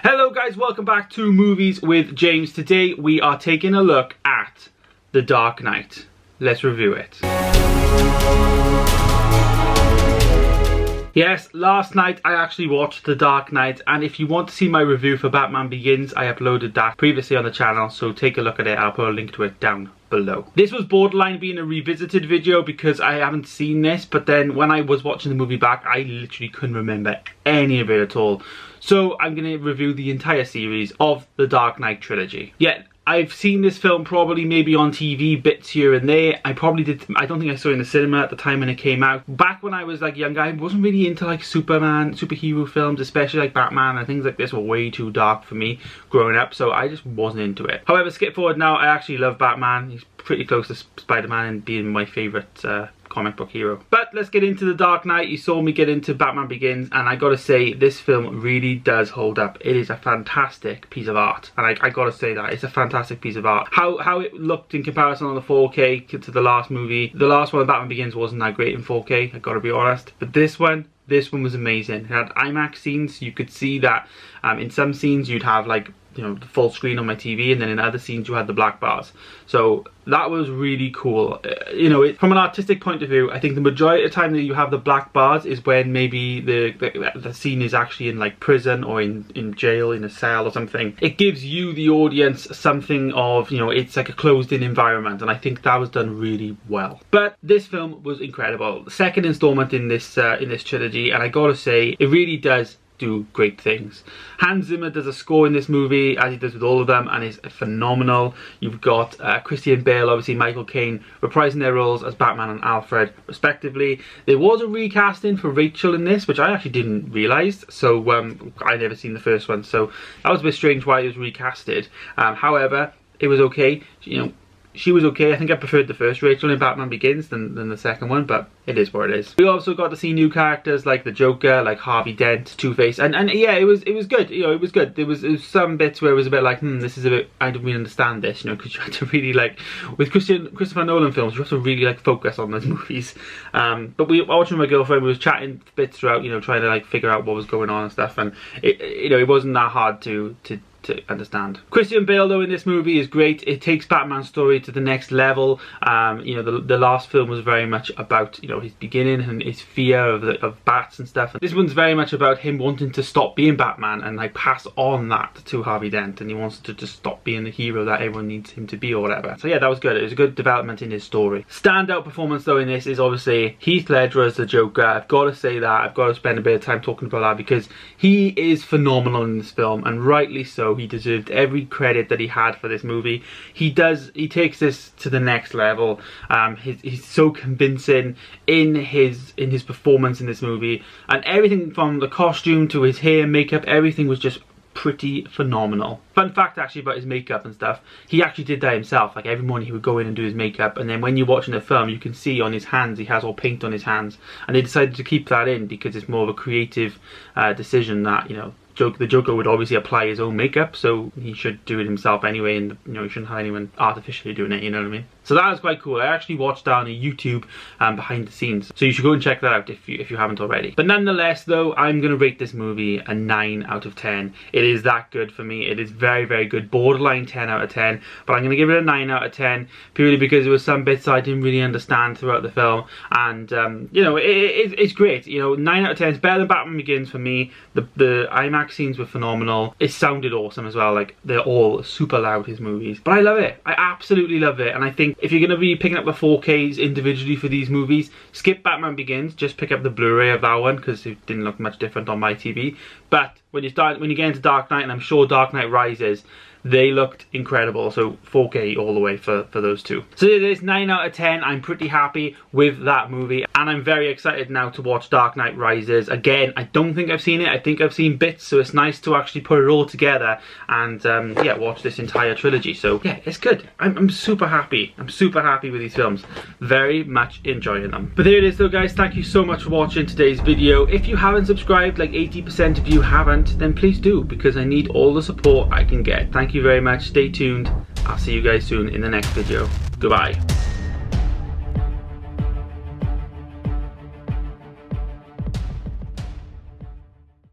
Hello guys, welcome back to Movies with James. Today we are taking a look at The Dark Knight. Let's review it. Yes, last night I actually watched The Dark Knight, and if you want to see my review for Batman Begins, I uploaded that previously on the channel, so take a look at it. I'll put a link to it down below. This was borderline being a revisited video because I haven't seen this, but then when I was watching the movie back, I literally couldn't remember any of it at all. So I'm going to review the entire series of the Dark Knight trilogy. Yeah, I've seen this film probably maybe on TV, bits here and there. I don't think I saw it in the cinema at the time when it came out. Back when I was like younger, I wasn't really into like superhero films, especially like Batman and things like this were way too dark for me growing up, so I just wasn't into it. However, skip forward now, I actually love Batman. He's pretty close to Spider-Man and being my favourite comic book hero. But let's get into The Dark Knight. You saw me get into Batman Begins, and I gotta say, this film really does hold up. It is a fantastic piece of art, and I gotta say that it's a fantastic piece of art. How it looked in comparison on the 4K to the last movie. The last one, Batman Begins, wasn't that great in 4K, I gotta be honest, but this one was amazing. It had IMAX scenes. You could see that in some scenes you'd have like, you know, the full screen on my TV, and then in other scenes you had the black bars. So that was really cool. You know, from an artistic point of view, I think the majority of the time that you have the black bars is when maybe the scene is actually in like prison or in jail, in a cell or something. It gives you, the audience, something of, you know, it's like a closed in environment, and I think that was done really well. But this film was incredible. The second installment in this trilogy, and I gotta say, it really does do great things. Hans Zimmer does a score in this movie, as he does with all of them, and it's phenomenal. You've got Christian Bale, obviously Michael Caine, reprising their roles as Batman and Alfred, respectively. There was a recasting for Rachel in this, which I actually didn't realise, so I never seen the first one, so that was a bit strange why it was recasted. However, it was okay. You know, she was okay. I think I preferred the first Rachel in Batman Begins than the second one, but it is what it is. We also got to see new characters like the Joker, like Harvey Dent, Two-Face, and yeah, it was good. You know, it was good. There was some bits where it was a bit like, this is a bit, I don't really understand this, you know, because you had to really like, with Christopher Nolan films, you have to really like focus on those movies. But we were watching with my girlfriend, we was chatting bits throughout, you know, trying to like figure out what was going on and stuff, and you know, it wasn't that hard to understand. Christian Bale though in this movie is great. It takes Batman's story to the next level. You know, the last film was very much about, you know, his beginning and his fear of bats and stuff. This one's very much about him wanting to stop being Batman and like pass on that to Harvey Dent, and he wants to just stop being the hero that everyone needs him to be or whatever. So yeah, that was good. It was a good development in his story. Standout performance though in this is obviously Heath Ledger as the Joker. I've got to say that. I've got to spend a bit of time talking about that because he is phenomenal in this film, and rightly so. He deserved every credit that he had for this movie. He takes this to the next level. He's so convincing in his performance in this movie, and everything from the costume to his hair, makeup, everything was just pretty phenomenal. Fun fact actually about his makeup and stuff, he actually did that himself. Like every morning he would go in and do his makeup, and then when you're watching the film you can see on his hands he has all paint on his hands, and they decided to keep that in because it's more of a creative decision that, you know, the Joker would obviously apply his own makeup, so he should do it himself anyway, and you know, he shouldn't have anyone artificially doing it, you know what I mean? So that was quite cool. I actually watched that on a YouTube behind the scenes, so you should go and check that out if you haven't already. But nonetheless though, I'm gonna rate this movie a 9 out of 10. It is that good for me. It is very, very good, borderline 10 out of 10, but I'm gonna give it a 9 out of 10 purely because there were some bits I didn't really understand throughout the film, and you know, it's great. You know, 9 out of 10 is better than Batman Begins for me. The IMAX scenes were phenomenal. It sounded awesome as well. Like, they're all super loud, his movies, but I love it. I absolutely love it. And I think if you're going to be picking up the 4Ks individually for these movies, skip Batman Begins, just pick up the Blu-ray of that one because it didn't look much different on my TV. But when you get into Dark Knight, and I'm sure Dark Knight Rises, they looked incredible, so 4K all the way for those two. So it is 9 out of 10. I'm pretty happy with that movie, and I'm very excited now to watch Dark Knight Rises. Again, I don't think I've seen it. I think I've seen bits, so it's nice to actually put it all together and yeah, watch this entire trilogy. So yeah, it's good. I'm super happy. I'm super happy with these films. Very much enjoying them. But there it is though guys, thank you so much for watching today's video. If you haven't subscribed, like 80% of you haven't, then please do, because I need all the support I can get. Thank you very much. Stay tuned. I'll see you guys soon in the next video. Goodbye.